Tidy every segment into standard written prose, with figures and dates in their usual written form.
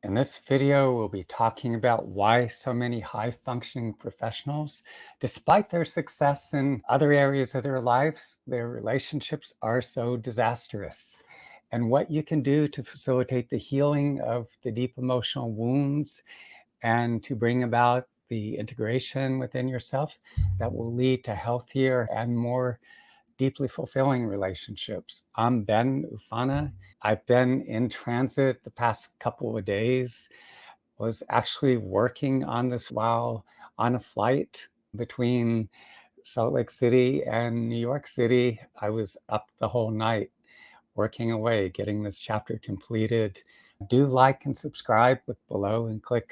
In this video, we'll be talking about why so many high-functioning professionals, despite their success in other areas of their lives, their relationships are so disastrous, and what you can do to facilitate the healing of the deep emotional wounds and to bring about the integration within yourself that will lead to healthier and more deeply fulfilling relationships. I'm Ben Ufana. I've been in transit the past couple of days, was actually working on this while on a flight between Salt Lake City and New York City. I was up the whole night working away, getting this chapter completed. Do like and subscribe, look below and click.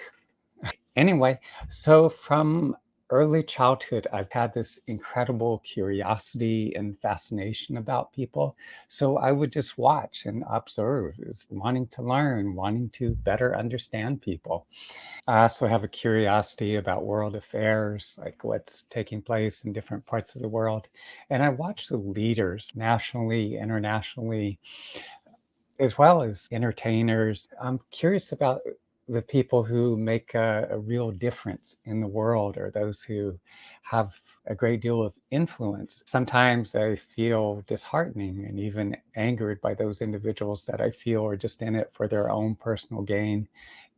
Anyway, so from early childhood, I've had this incredible curiosity and fascination about people. So I would just watch and observe, is wanting to learn, wanting to better understand people. I also have a curiosity about world affairs, like what's taking place in different parts of the world. And I watch the leaders nationally, internationally, as well as entertainers. I'm curious about the people who make a real difference in the world, or those who have a great deal of influence. Sometimes I feel disheartening and even angered by those individuals that I feel are just in it for their own personal gain.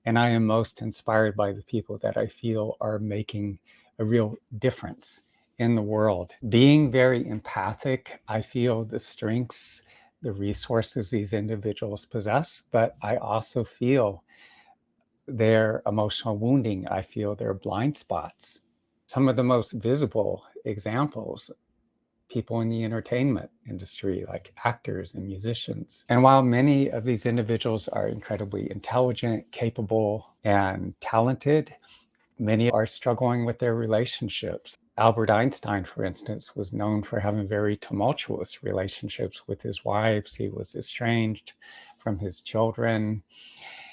And I am most inspired by the people that I feel are making a real difference in the world. Being very empathic, I feel the strengths, the resources these individuals possess, but I also feel their emotional wounding. I feel their blind spots. Some of the most visible examples, people in the entertainment industry, like actors and musicians. And while many of these individuals are incredibly intelligent, capable, and talented, many are struggling with their relationships. Albert Einstein, for instance, was known for having very tumultuous relationships with his wives. He was estranged from his children.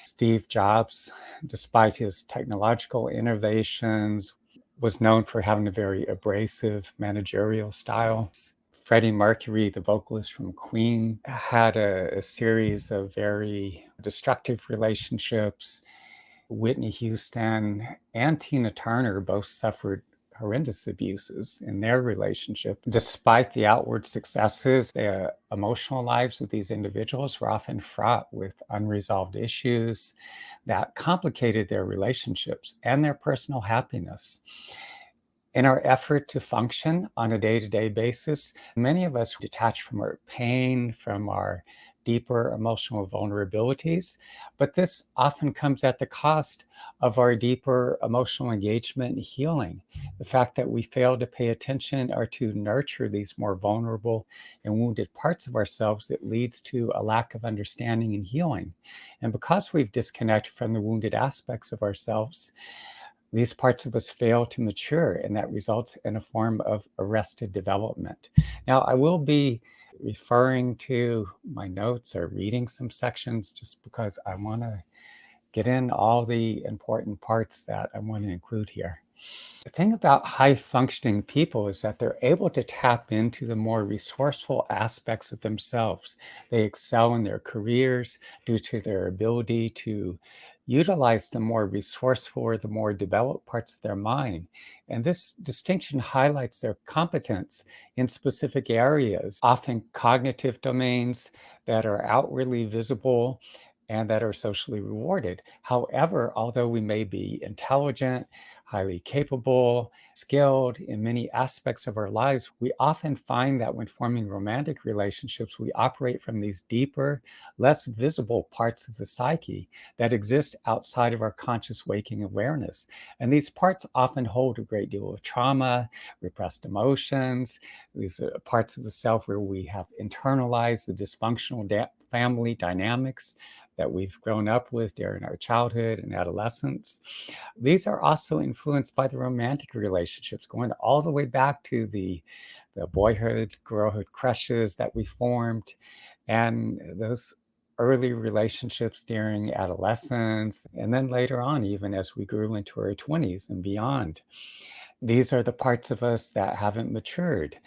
Steve Jobs, despite his technological innovations, was known for having a very abrasive managerial style. Freddie Mercury, the vocalist from Queen, had a series of very destructive relationships. Whitney Houston and Tina Turner both suffered horrendous abuses in their relationship. Despite the outward successes, the emotional lives of these individuals were often fraught with unresolved issues that complicated their relationships and their personal happiness. In our effort to function on a day-to-day basis, many of us detach from our pain, from our deeper emotional vulnerabilities, but this often comes at the cost of our deeper emotional engagement and healing. The fact that we fail to pay attention or to nurture these more vulnerable and wounded parts of ourselves, it leads to a lack of understanding and healing. And because we've disconnected from the wounded aspects of ourselves, these parts of us fail to mature, and that results in a form of arrested development. Now, I will be referring to my notes or reading some sections just because I want to get in all the important parts that I want to include here. The thing about high functioning people is that they're able to tap into the more resourceful aspects of themselves. They excel in their careers due to their ability to utilize the more resourceful or the more developed parts of their mind. And this distinction highlights their competence in specific areas, often cognitive domains that are outwardly visible and that are socially rewarded. However, although we may be intelligent, highly capable, skilled in many aspects of our lives, we often find that when forming romantic relationships, we operate from these deeper, less visible parts of the psyche that exist outside of our conscious waking awareness. And these parts often hold a great deal of trauma, repressed emotions. These are parts of the self where we have internalized the dysfunctional family dynamics that we've grown up with during our childhood and adolescence. These are also influenced by the romantic relationships, going all the way back to the boyhood, girlhood crushes that we formed, and those early relationships during adolescence, and then later on, even as we grew into our 20s and beyond. These are the parts of us that haven't matured.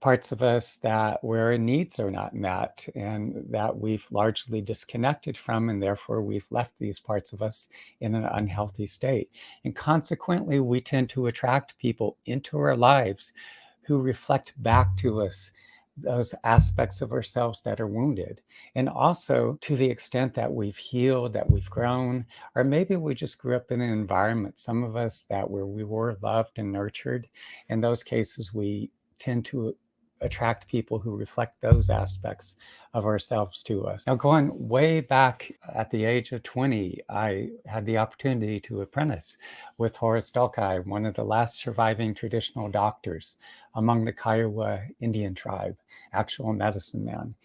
parts of us that where our needs are not met and that we've largely disconnected from, and therefore we've left these parts of us in an unhealthy state. And consequently, we tend to attract people into our lives who reflect back to us those aspects of ourselves that are wounded. And also, to the extent that we've healed, that we've grown, or maybe we just grew up in an environment, some of us that where we were loved and nurtured. In those cases, we tend to attract people who reflect those aspects of ourselves to us. Now, going way back at the age of 20, I had the opportunity to apprentice with Horace Dulkai, one of the last surviving traditional doctors among the Kiowa Indian tribe, actual medicine man.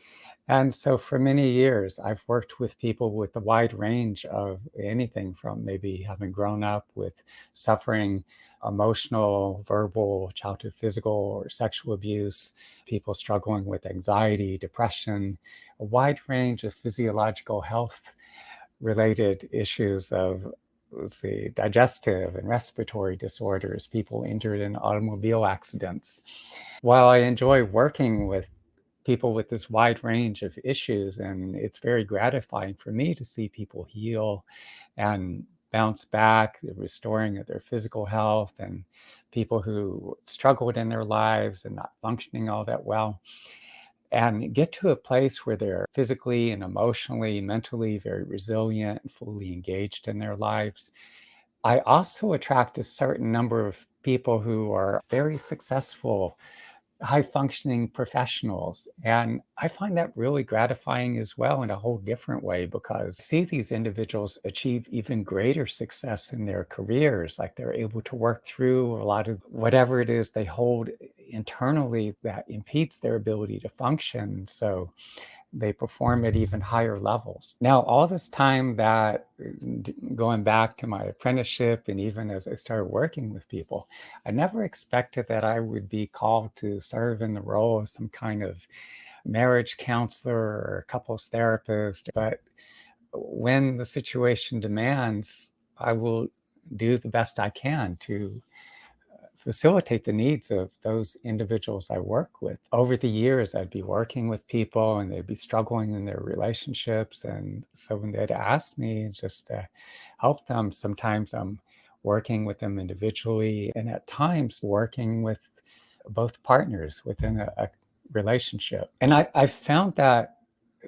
And so for many years, I've worked with people with a wide range of anything from maybe having grown up with suffering emotional, verbal, childhood physical, or sexual abuse, people struggling with anxiety, depression, a wide range of physiological health related issues of, let's see, digestive and respiratory disorders, people injured in automobile accidents. While I enjoy working with people with this wide range of issues, and it's very gratifying for me to see people heal and bounce back, restoring their physical health, and people who struggled in their lives and not functioning all that well, and get to a place where they're physically and emotionally, mentally very resilient and fully engaged in their lives. I also attract a certain number of people who are very successful, high functioning professionals. And I find that really gratifying as well in a whole different way, because I see these individuals achieve even greater success in their careers. Like they're able to work through a lot of whatever it is they hold internally that impedes their ability to function. So they perform at even higher levels. Now, all this time that going back to my apprenticeship, and even as I started working with people, I never expected that I would be called to serve in the role of some kind of marriage counselor or couples therapist. But when the situation demands, I will do the best I can to facilitate the needs of those individuals I work with. Over the years, I'd be working with people and they'd be struggling in their relationships. And so when they'd ask me just to help them, sometimes I'm working with them individually and at times working with both partners within a relationship. And I found that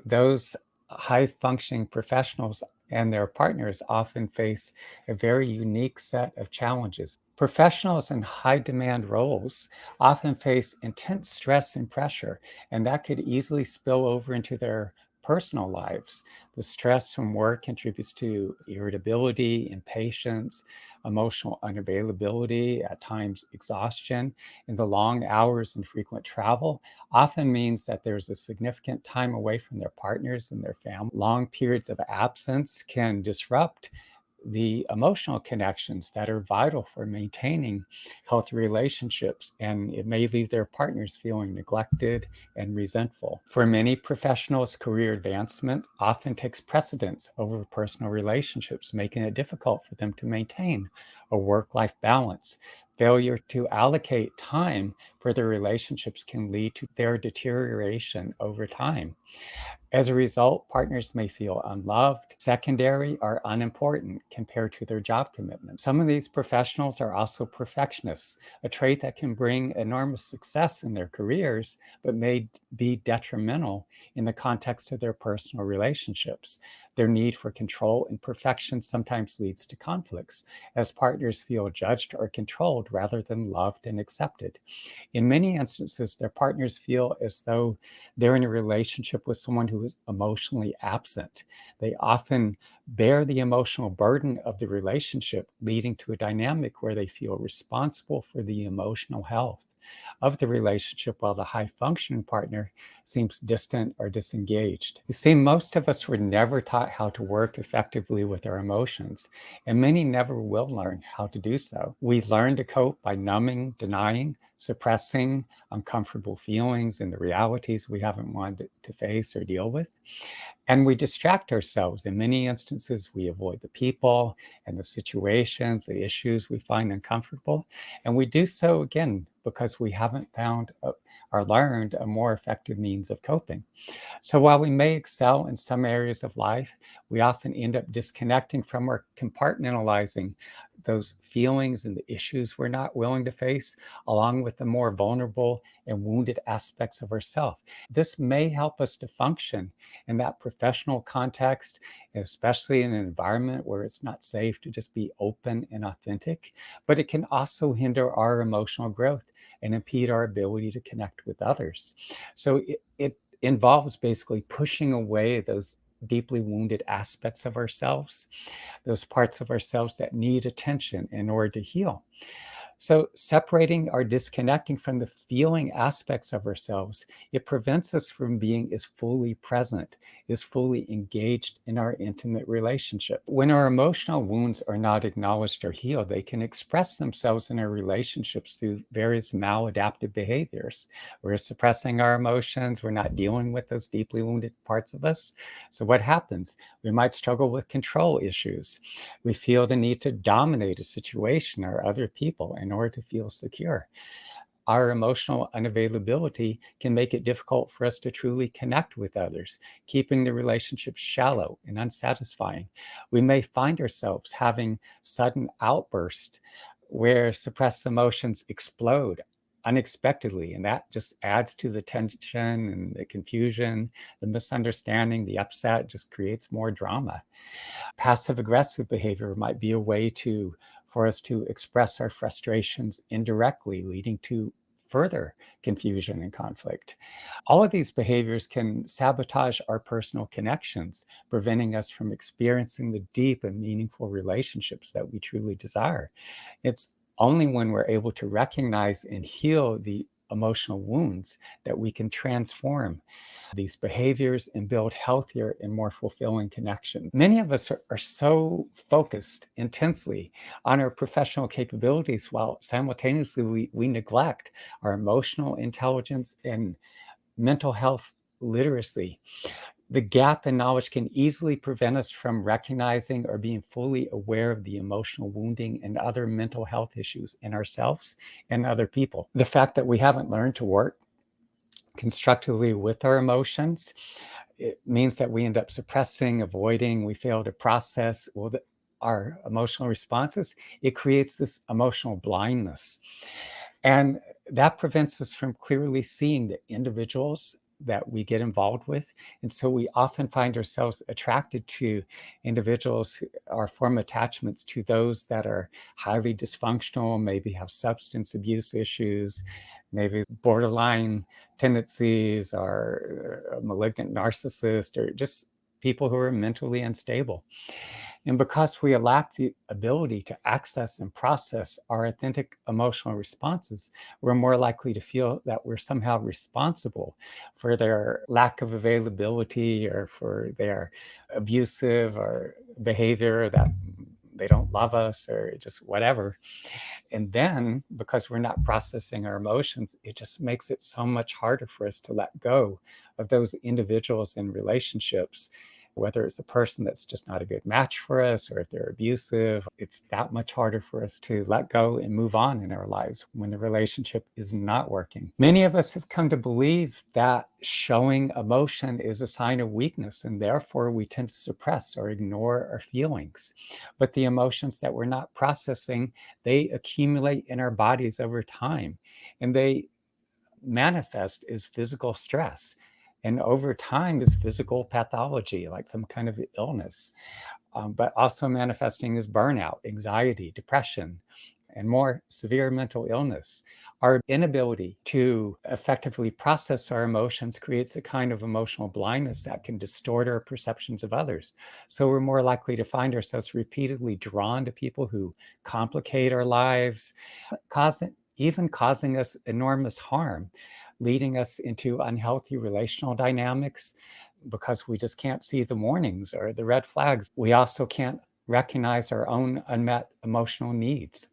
those high functioning professionals and their partners often face a very unique set of challenges. Professionals in high demand roles often face intense stress and pressure, and that could easily spill over into their personal lives. The stress from work contributes to irritability, impatience, emotional unavailability, at times exhaustion, and the long hours and frequent travel often means that there's a significant time away from their partners and their family. Long periods of absence can disrupt the emotional connections that are vital for maintaining healthy relationships, and it may leave their partners feeling neglected and resentful. For many professionals, career advancement often takes precedence over personal relationships, making it difficult for them to maintain a work life balance. Failure to allocate time for their relationships can lead to their deterioration over time. As a result, partners may feel unloved, secondary, or unimportant compared to their job commitment. Some of these professionals are also perfectionists, a trait that can bring enormous success in their careers, but may be detrimental in the context of their personal relationships. Their need for control and perfection sometimes leads to conflicts, as partners feel judged or controlled rather than loved and accepted. In many instances, their partners feel as though they're in a relationship with someone who is emotionally absent. They often bear the emotional burden of the relationship, leading to a dynamic where they feel responsible for the emotional health of the relationship, while the high functioning partner seems distant or disengaged. You see, most of us were never taught how to work effectively with our emotions, and many never will learn how to do so. We learn to cope by numbing, denying, suppressing uncomfortable feelings and the realities we haven't wanted to face or deal with. And we distract ourselves. In many instances, we avoid the people and the situations, the issues we find uncomfortable. And we do so again because we haven't found are learned a more effective means of coping. So while we may excel in some areas of life, we often end up disconnecting from or compartmentalizing those feelings and the issues we're not willing to face, along with the more vulnerable and wounded aspects of ourselves. This may help us to function in that professional context, especially in an environment where it's not safe to just be open and authentic, but it can also hinder our emotional growth and impede our ability to connect with others. So it involves basically pushing away those deeply wounded aspects of ourselves, those parts of ourselves that need attention in order to heal. So, separating or disconnecting from the feeling aspects of ourselves, it prevents us from being as fully present, as fully engaged in our intimate relationship. When our emotional wounds are not acknowledged or healed, they can express themselves in our relationships through various maladaptive behaviors. We're suppressing our emotions, we're not dealing with those deeply wounded parts of us. So, what happens? We might struggle with control issues. We feel the need to dominate a situation or other people in order to feel secure. Our emotional unavailability can make it difficult for us to truly connect with others, keeping the relationship shallow and unsatisfying. We may find ourselves having sudden outbursts where suppressed emotions explode unexpectedly, and that just adds to the tension and the confusion, the misunderstanding, the upset, just creates more drama. Passive aggressive behavior might be a way to for us to express our frustrations indirectly, leading to further confusion and conflict. All of these behaviors can sabotage our personal connections, preventing us from experiencing the deep and meaningful relationships that we truly desire. It's only when we're able to recognize and heal the emotional wounds that we can transform these behaviors and build healthier and more fulfilling connections. Many of us are so focused intensely on our professional capabilities while simultaneously we neglect our emotional intelligence and mental health literacy. The gap in knowledge can easily prevent us from recognizing or being fully aware of the emotional wounding and other mental health issues in ourselves and other people. The fact that we haven't learned to work constructively with our emotions, it means that we end up suppressing, avoiding, we fail to process our emotional responses. It creates this emotional blindness. And that prevents us from clearly seeing the individuals that we get involved with. And so we often find ourselves attracted to individuals who are form attachments to those that are highly dysfunctional, maybe have substance abuse issues, maybe borderline tendencies, or a malignant narcissist, or just people who are mentally unstable. And because we lack the ability to access and process our authentic emotional responses, we're more likely to feel that we're somehow responsible for their lack of availability or for their abusive or behavior, that they don't love us or just whatever. And then, because we're not processing our emotions, it just makes it so much harder for us to let go of those individuals and relationships. Whether it's a person that's just not a good match for us or if they're abusive, it's that much harder for us to let go and move on in our lives when the relationship is not working. Many of us have come to believe that showing emotion is a sign of weakness, and therefore we tend to suppress or ignore our feelings. But the emotions that we're not processing, they accumulate in our bodies over time, and they manifest as physical stress. And over time is physical pathology, like some kind of illness, but also manifesting as burnout, anxiety, depression, and more severe mental illness. Our inability to effectively process our emotions creates a kind of emotional blindness that can distort our perceptions of others. So we're more likely to find ourselves repeatedly drawn to people who complicate our lives, causing us enormous harm, leading us into unhealthy relational dynamics because we just can't see the warnings or the red flags. We also can't recognize our own unmet emotional needs.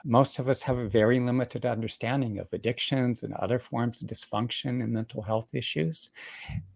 Most of us have a very limited understanding of addictions and other forms of dysfunction and mental health issues.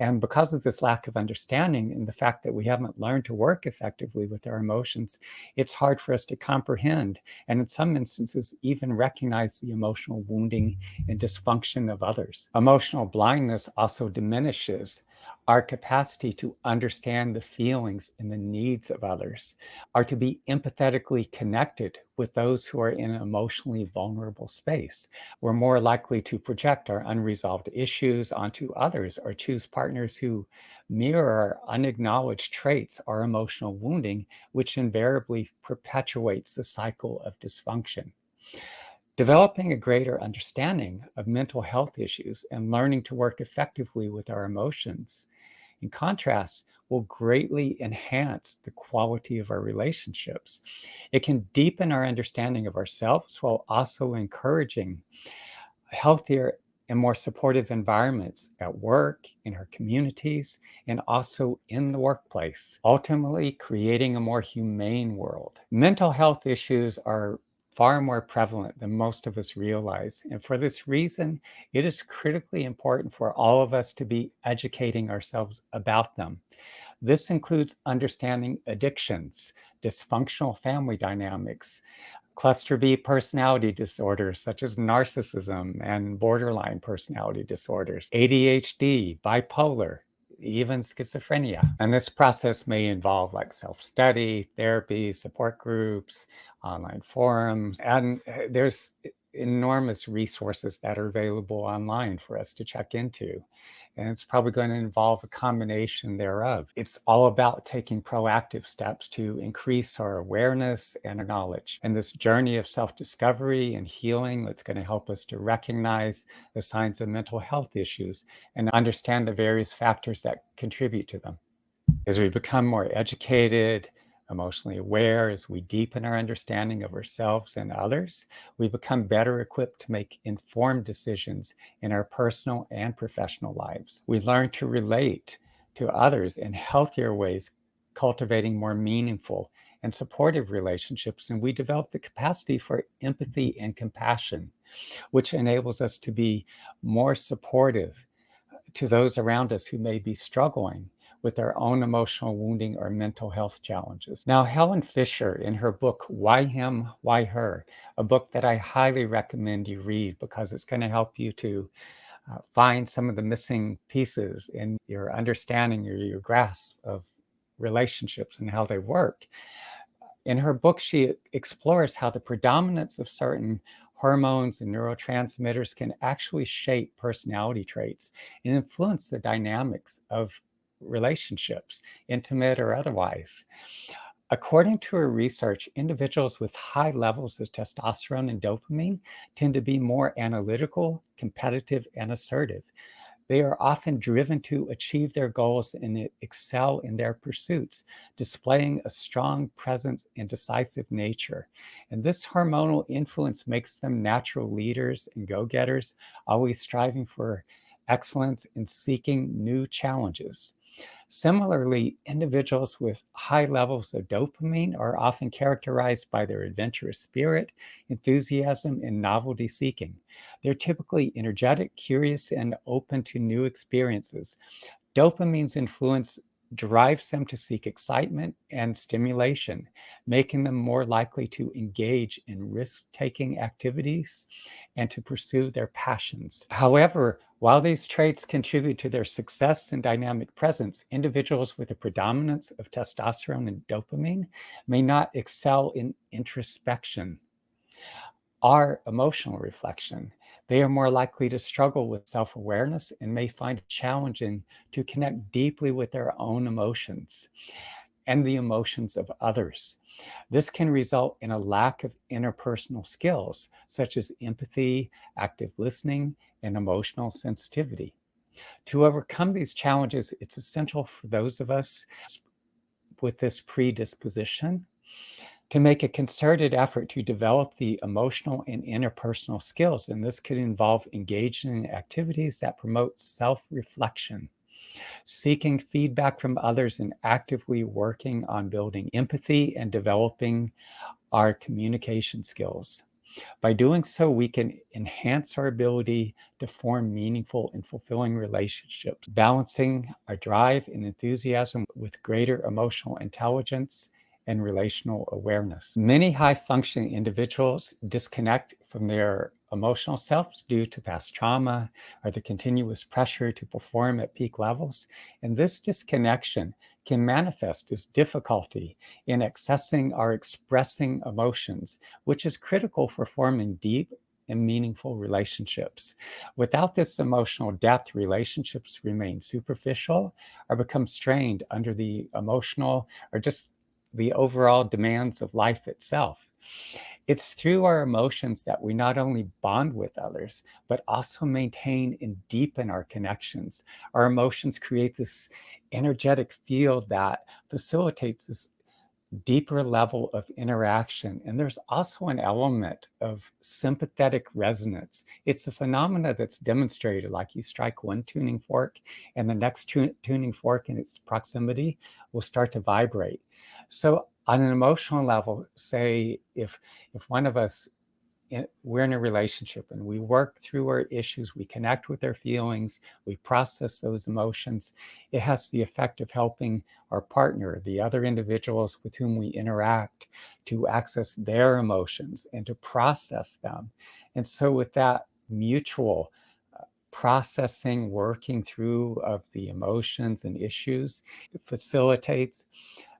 And because of this lack of understanding and the fact that we haven't learned to work effectively with our emotions, it's hard for us to comprehend and, in some instances, even recognize the emotional wounding and dysfunction of others. Emotional blindness also diminishes our capacity to understand the feelings and the needs of others, are to be empathetically connected with those who are in an emotionally vulnerable space. We're more likely to project our unresolved issues onto others or choose partners who mirror our unacknowledged traits, our emotional wounding, which invariably perpetuates the cycle of dysfunction. Developing a greater understanding of mental health issues and learning to work effectively with our emotions, in contrast, will greatly enhance the quality of our relationships. It can deepen our understanding of ourselves while also encouraging healthier and more supportive environments at work, in our communities, and also in the workplace, ultimately creating a more humane world. Mental health issues are far more prevalent than most of us realize. And for this reason, it is critically important for all of us to be educating ourselves about them. This includes understanding addictions, dysfunctional family dynamics, cluster B personality disorders such as narcissism and borderline personality disorders, ADHD, bipolar, even schizophrenia. And this process may involve like self-study, therapy, support groups, online forums, and there's enormous resources that are available online for us to check into. And it's probably going to involve a combination thereof. It's all about taking proactive steps to increase our awareness and our knowledge. And this journey of self-discovery and healing that's going to help us to recognize the signs of mental health issues and understand the various factors that contribute to them. As we become more educated, emotionally aware, as we deepen our understanding of ourselves and others, we become better equipped to make informed decisions in our personal and professional lives. We learn to relate to others in healthier ways, cultivating more meaningful and supportive relationships, and we develop the capacity for empathy and compassion, which enables us to be more supportive to those around us who may be struggling with their own emotional wounding or mental health challenges. Now, Helen Fisher, in her book, Why Him, Why Her, a book that I highly recommend you read because it's going to help you to find some of the missing pieces in your understanding or your grasp of relationships and how they work. In her book, she explores how the predominance of certain hormones and neurotransmitters can actually shape personality traits and influence the dynamics of relationships, intimate or otherwise. According to her research, individuals with high levels of testosterone and dopamine tend to be more analytical, competitive, and assertive. They are often driven to achieve their goals and excel in their pursuits, displaying a strong presence and decisive nature. And this hormonal influence makes them natural leaders and go-getters, always striving for excellence and seeking new challenges. Similarly, individuals with high levels of dopamine are often characterized by their adventurous spirit, enthusiasm, and novelty seeking. They're typically energetic, curious, and open to new experiences. Dopamine's influence drives them to seek excitement and stimulation, making them more likely to engage in risk-taking activities and to pursue their passions. However, while these traits contribute to their success and dynamic presence, individuals with a predominance of testosterone and dopamine may not excel in introspection or emotional reflection. They are more likely to struggle with self awareness and may find it challenging to connect deeply with their own emotions and the emotions of others. This can result in a lack of interpersonal skills, such as empathy, active listening, and emotional sensitivity. To overcome these challenges, it's essential for those of us with this predisposition to make a concerted effort to develop the emotional and interpersonal skills. And this could involve engaging in activities that promote self reflection, seeking feedback from others, and actively working on building empathy and developing our communication skills. By doing so, we can enhance our ability to form meaningful and fulfilling relationships, balancing our drive and enthusiasm with greater emotional intelligence and relational awareness. Many high functioning individuals disconnect from their emotional selves due to past trauma or the continuous pressure to perform at peak levels. And this disconnection can manifest as difficulty in accessing or expressing emotions, which is critical for forming deep and meaningful relationships. Without this emotional depth, relationships remain superficial or become strained under the emotional or just the overall demands of life itself. It's through our emotions that we not only bond with others, but also maintain and deepen our connections. Our emotions create this energetic field that facilitates this deeper level of interaction. And there's also an element of sympathetic resonance. It's a phenomena that's demonstrated like you strike one tuning fork, and the next tuning fork in its proximity will start to vibrate. So, on an emotional level, say if one of us we're in a relationship and we work through our issues, we connect with our feelings, we process those emotions, it has the effect of helping our partner, the other individuals with whom we interact, to access their emotions and to process them. And so, with that mutual processing, working through of the emotions and issues, it facilitates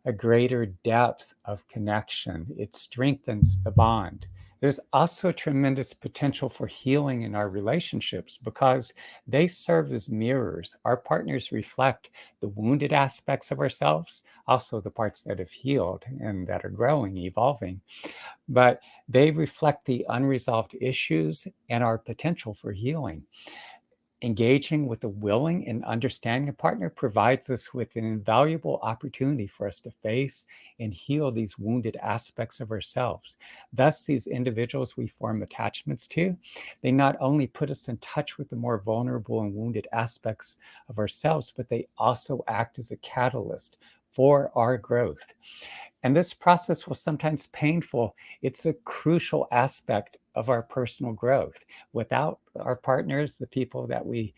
a greater depth of connection. It strengthens the bond. There's also tremendous potential for healing in our relationships because they serve as mirrors. Our partners reflect the wounded aspects of ourselves, also the parts that have healed and that are growing, evolving, but they reflect the unresolved issues and our potential for healing. Engaging with a willing and understanding partner provides us with an invaluable opportunity for us to face and heal these wounded aspects of ourselves. Thus, these individuals we form attachments to, they not only put us in touch with the more vulnerable and wounded aspects of ourselves, but they also act as a catalyst for our growth. And this process, while sometimes painful, it's a crucial aspect of our personal growth. Without our partners, the people that we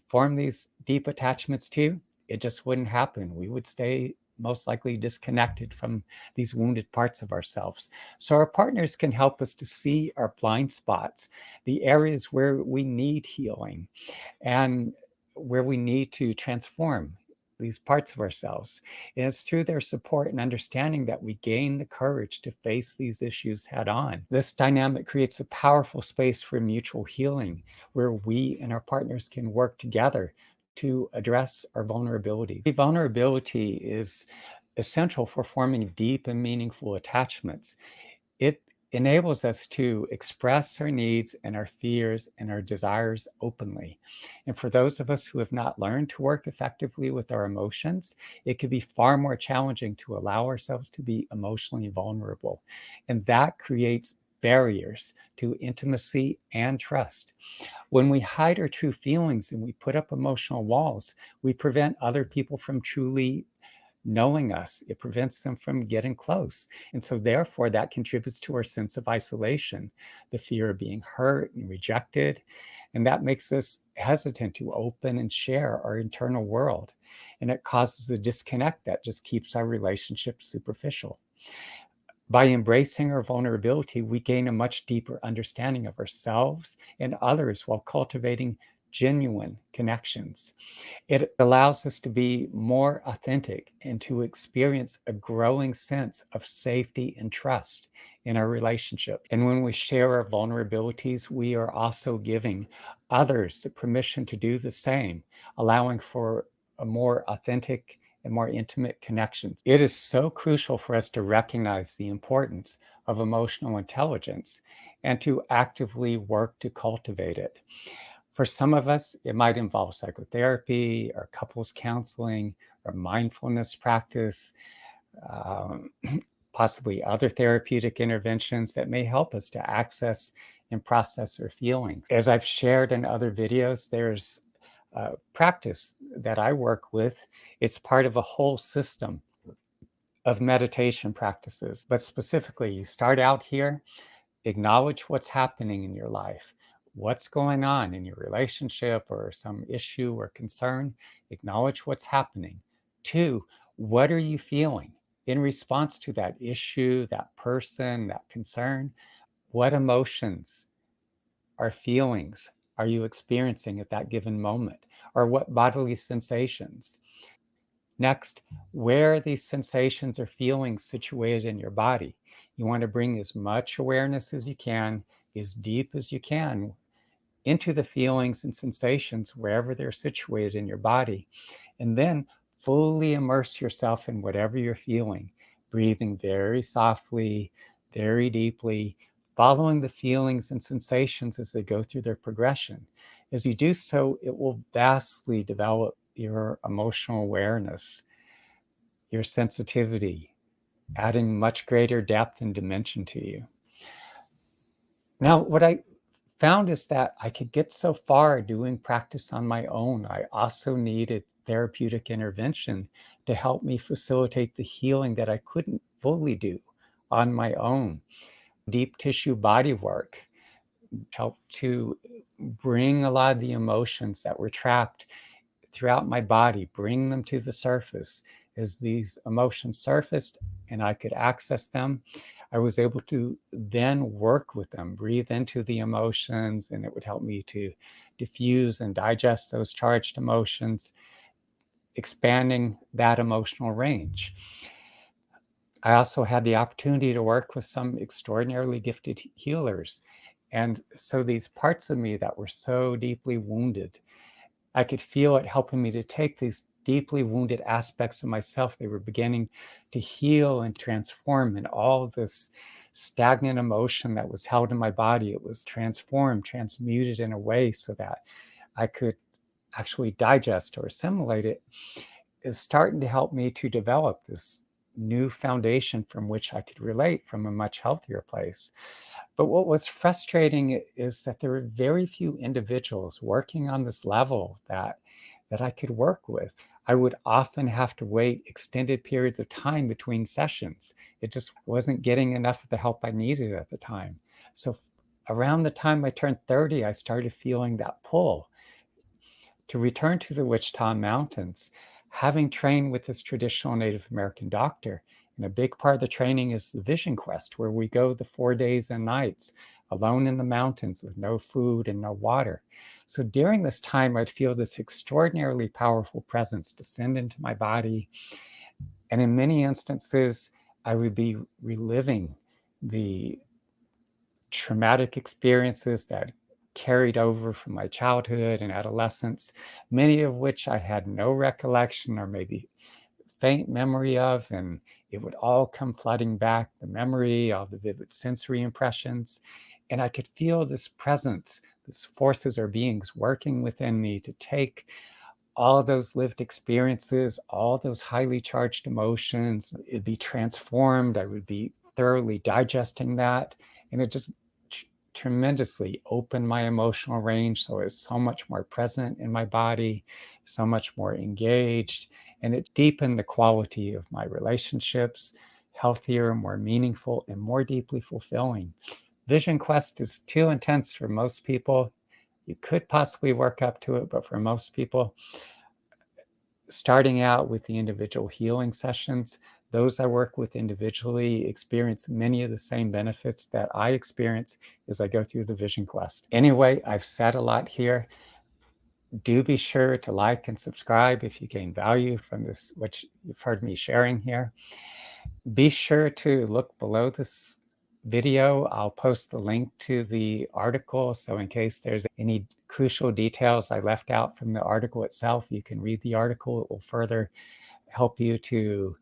form these deep attachments to, it just wouldn't happen. We would stay most likely disconnected from these wounded parts of ourselves. So our partners can help us to see our blind spots, the areas where we need healing and where we need to transform these parts of ourselves. And it's through their support and understanding that we gain the courage to face these issues head on. This dynamic creates a powerful space for mutual healing where we and our partners can work together to address our vulnerabilities. Vulnerability is essential for forming deep and meaningful attachments. It enables us to express our needs and our fears and our desires openly. And for those of us who have not learned to work effectively with our emotions, it can be far more challenging to allow ourselves to be emotionally vulnerable. And that creates barriers to intimacy and trust. When we hide our true feelings and we put up emotional walls, we prevent other people from truly knowing us. It prevents them from getting close. And so, therefore, that contributes to our sense of isolation, the fear of being hurt and rejected. And that makes us hesitant to open and share our internal world. And it causes a disconnect that just keeps our relationships superficial. By embracing our vulnerability, we gain a much deeper understanding of ourselves and others while cultivating genuine connections. It allows us to be more authentic and to experience a growing sense of safety and trust in our relationship. And when we share our vulnerabilities, we are also giving others the permission to do the same, allowing for a more authentic and more intimate connections. It is so crucial for us to recognize the importance of emotional intelligence and to actively work to cultivate it. For some of us, it might involve psychotherapy or couples counseling or mindfulness practice, um, possibly other therapeutic interventions that may help us to access and process our feelings. As I've shared in other videos, there's practice that I work with. It's part of a whole system of meditation practices. But specifically, you start out here Acknowledge what's happening in your life. What's going on in your relationship or some issue or concern? Acknowledge what's happening. Two, what are you feeling in response to that issue, that person, that concern? What emotions or feelings are you experiencing at that given moment? Or what bodily sensations? Next, where are these sensations or feelings situated in your body? You want to bring as much awareness as you can, as deep as you can, into the feelings and sensations wherever they're situated in your body. And then fully immerse yourself in whatever you're feeling, breathing very softly, very deeply, following the feelings and sensations as they go through their progression. As you do so, it will vastly develop your emotional awareness, your sensitivity, adding much greater depth and dimension to you. Now, what I found is that I could get so far doing practice on my own. I also needed therapeutic intervention to help me facilitate the healing that I couldn't fully do on my own. Deep tissue body work helped to bring a lot of the emotions that were trapped throughout my body, bring them to the surface. As these emotions surfaced and I could access them, I was able to then work with them, breathe into the emotions, and it would help me to diffuse and digest those charged emotions, expanding that emotional range. I also had the opportunity to work with some extraordinarily gifted healers. And so these parts of me that were so deeply wounded, I could feel it helping me to take these deeply wounded aspects of myself. They were beginning to heal and transform, and all of this stagnant emotion that was held in my body, it was transformed, transmuted in a way so that I could actually digest or assimilate it, is starting to help me to develop this new foundation from which I could relate from a much healthier place. But what was frustrating is that there were very few individuals working on this level that I could work with. I would often have to wait extended periods of time between sessions. It just wasn't getting enough of the help I needed at the time. So around the time I turned 30, I started feeling that pull to return to the Wichita Mountains, having trained with this traditional Native American doctor. And a big part of the training is the Vision Quest, where we go the 4 days and nights alone in the mountains with no food and no water. So during this time, I'd feel this extraordinarily powerful presence descend into my body. And in many instances, I would be reliving the traumatic experiences that carried over from my childhood and adolescence, many of which I had no recollection or maybe faint memory of, and it would all come flooding back, the memory, all the vivid sensory impressions. And I could feel this presence, these forces or beings working within me to take all of those lived experiences, all those highly charged emotions, it'd be transformed. I would be thoroughly digesting that. And it just tremendously opened my emotional range. So it's so much more present in my body, so much more engaged. And it deepened the quality of my relationships, healthier, more meaningful, and more deeply fulfilling. Vision Quest is too intense for most people. You could possibly work up to it, but for most people, starting out with the individual healing sessions, those I work with individually experience many of the same benefits that I experience as I go through the Vision Quest. Anyway, I've said a lot here. Do be sure to like and subscribe if you gain value from this, what you've heard me sharing here. Be sure to look below this video. I'll post the link to the article. So in case there's any crucial details I left out from the article itself, you can read the article. It will further help you to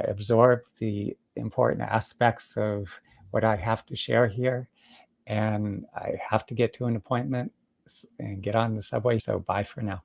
absorb the important aspects of what I have to share here. And I have to get to an appointment and get on the subway. So bye for now.